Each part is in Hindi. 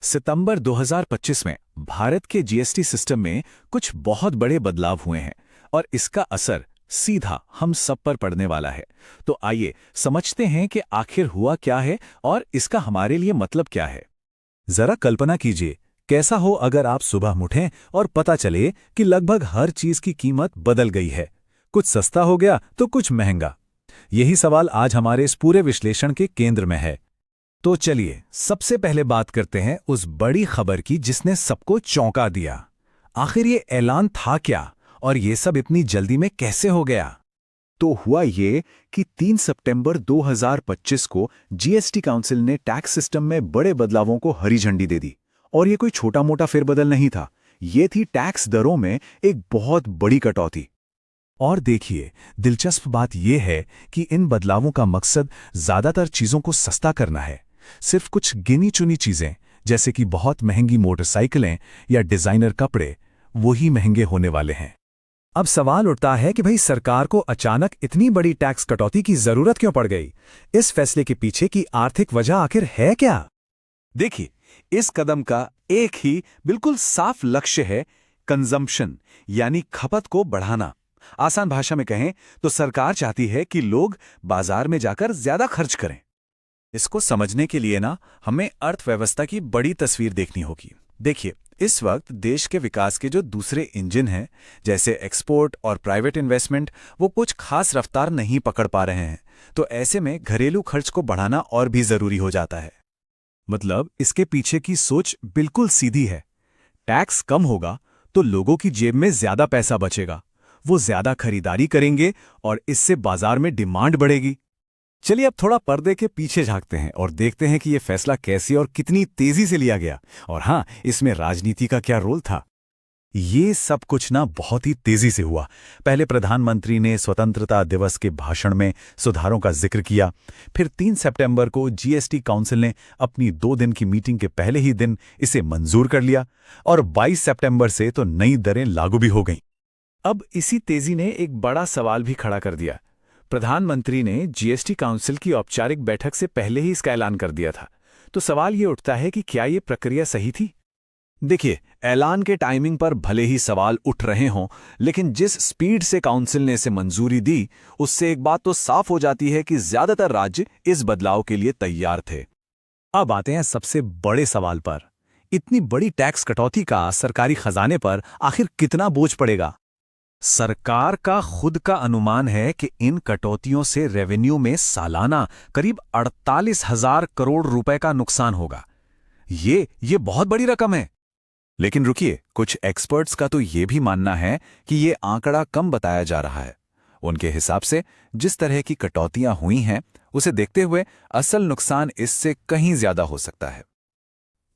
सितंबर 2025 में भारत के जीएसटी सिस्टम में कुछ बहुत बड़े बदलाव हुए हैं और इसका असर सीधा हम सब पर पड़ने वाला है। तो आइए समझते हैं कि आखिर हुआ क्या है और इसका हमारे लिए मतलब क्या है। जरा कल्पना कीजिए, कैसा हो अगर आप सुबह उठें और पता चले कि लगभग हर चीज की कीमत बदल गई है। कुछ सस्ता हो गया तो कुछ महंगा। यही सवाल आज हमारे इस पूरे विश्लेषण के केंद्र में है। तो चलिए सबसे पहले बात करते हैं उस बड़ी खबर की जिसने सबको चौंका दिया। आखिर ये ऐलान था क्या और ये सब इतनी जल्दी में कैसे हो गया? तो हुआ ये कि 3 सितंबर 2025 को जीएसटी काउंसिल ने टैक्स सिस्टम में बड़े बदलावों को हरी झंडी दे दी। और ये कोई छोटा मोटा फेरबदल नहीं था, ये थी टैक्स दरों में एक बहुत बड़ी कटौती। और देखिए, दिलचस्प बात यह है कि इन बदलावों का मकसद ज्यादातर चीजों को सस्ता करना है। सिर्फ कुछ गिनी चुनी चीजें, जैसे कि बहुत महंगी मोटरसाइकिलें या डिजाइनर कपड़े, वही महंगे होने वाले हैं। अब सवाल उठता है कि भाई सरकार को अचानक इतनी बड़ी टैक्स कटौती की जरूरत क्यों पड़ गई? इस फैसले के पीछे की आर्थिक वजह आखिर है क्या? देखिए, इस कदम का एक ही बिल्कुल साफ लक्ष्य है, कंजम्पशन यानी खपत को बढ़ाना। आसान भाषा में कहें तो सरकार चाहती है कि लोग बाजार में जाकर ज्यादा खर्च करें। इसको समझने के लिए हमें अर्थव्यवस्था की बड़ी तस्वीर देखनी होगी। देखिए, इस वक्त देश के विकास के जो दूसरे इंजन हैं, जैसे एक्सपोर्ट और प्राइवेट इन्वेस्टमेंट, वो कुछ खास रफ्तार नहीं पकड़ पा रहे हैं। तो ऐसे में घरेलू खर्च को बढ़ाना और भी जरूरी हो जाता है। मतलब इसके पीछे की सोच बिल्कुल सीधी है। टैक्स कम होगा तो लोगों की जेब में ज्यादा पैसा बचेगा, वो ज्यादा खरीदारी करेंगे और इससे बाजार में डिमांड बढ़ेगी। चलिए अब थोड़ा पर्दे के पीछे झांकते हैं और देखते हैं कि यह फैसला कैसे और कितनी तेजी से लिया गया, और हाँ, इसमें राजनीति का क्या रोल था। ये सब कुछ बहुत ही तेजी से हुआ। पहले प्रधानमंत्री ने स्वतंत्रता दिवस के भाषण में सुधारों का जिक्र किया। फिर 3 सितंबर को जीएसटी काउंसिल ने अपनी 2 दिन की मीटिंग के पहले ही दिन इसे मंजूर कर लिया और 22 सितंबर से तो नई दरें लागू भी हो गईं। अब इसी तेजी ने एक बड़ा सवाल भी खड़ा कर दिया। प्रधानमंत्री ने जीएसटी काउंसिल की औपचारिक बैठक से पहले ही इसका ऐलान कर दिया था। तो सवाल ये उठता है कि क्या ये प्रक्रिया सही थी? देखिए, ऐलान के टाइमिंग पर भले ही सवाल उठ रहे हों, लेकिन जिस स्पीड से काउंसिल ने इसे मंजूरी दी, उससे एक बात तो साफ हो जाती है कि ज्यादातर राज्य इस बदलाव के लिए तैयार थे। अब आते हैं सबसे बड़े सवाल पर। इतनी बड़ी टैक्स कटौती का सरकारी खजाने पर आखिर कितना बोझ पड़ेगा? सरकार का खुद का अनुमान है कि इन कटौतियों से रेवेन्यू में सालाना करीब 48,000 करोड़ रुपए का नुकसान होगा। ये बहुत बड़ी रकम है। लेकिन रुकिए, कुछ एक्सपर्ट्स का तो ये भी मानना है कि ये आंकड़ा कम बताया जा रहा है। उनके हिसाब से जिस तरह की कटौतियां हुई हैं, उसे देखते हुए असल नुकसान इससे कहीं ज्यादा हो सकता है।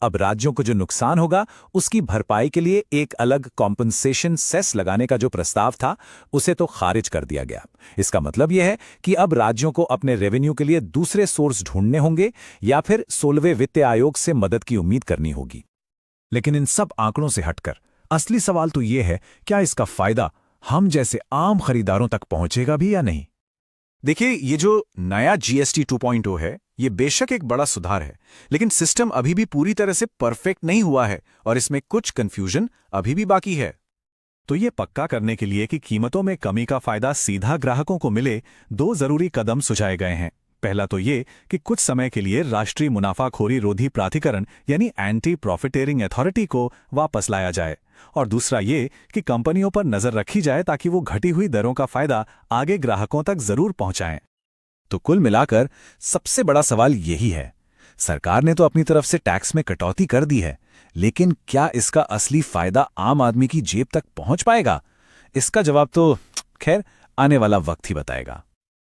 अब राज्यों को जो नुकसान होगा, उसकी भरपाई के लिए एक अलग कॉम्पनसेशन सेस लगाने का जो प्रस्ताव था, उसे तो खारिज कर दिया गया। इसका मतलब यह है कि अब राज्यों को अपने रेवेन्यू के लिए दूसरे सोर्स ढूंढने होंगे या फिर 16वें वित्त आयोग से मदद की उम्मीद करनी होगी। लेकिन इन सब आंकड़ों से हटकर असली सवाल तो यह है, क्या इसका फायदा हम जैसे आम खरीदारों तक पहुंचेगा भी या नहीं? देखिए, ये जो नया जीएसटी 2.0 है, ये बेशक एक बड़ा सुधार है, लेकिन सिस्टम अभी भी पूरी तरह से परफेक्ट नहीं हुआ है और इसमें कुछ कंफ्यूजन अभी भी बाकी है। तो ये पक्का करने के लिए कि कीमतों में कमी का फायदा सीधा ग्राहकों को मिले, 2 जरूरी कदम सुझाए गए हैं। पहला तो ये कि कुछ समय के लिए राष्ट्रीय मुनाफाखोरी रोधी प्राधिकरण यानी एंटी प्रॉफिटेरिंग अथॉरिटी को वापस लाया जाए, और दूसरा ये कि कंपनियों पर नजर रखी जाए ताकि वो घटी हुई दरों का फायदा आगे ग्राहकों तक जरूर पहुंचाएं। तो कुल मिलाकर सबसे बड़ा सवाल यही है, सरकार ने तो अपनी तरफ से टैक्स में कटौती कर दी है, लेकिन क्या इसका असली फायदा आम आदमी की जेब तक पहुंच पाएगा? इसका जवाब तो खैर आने वाला वक्त ही बताएगा।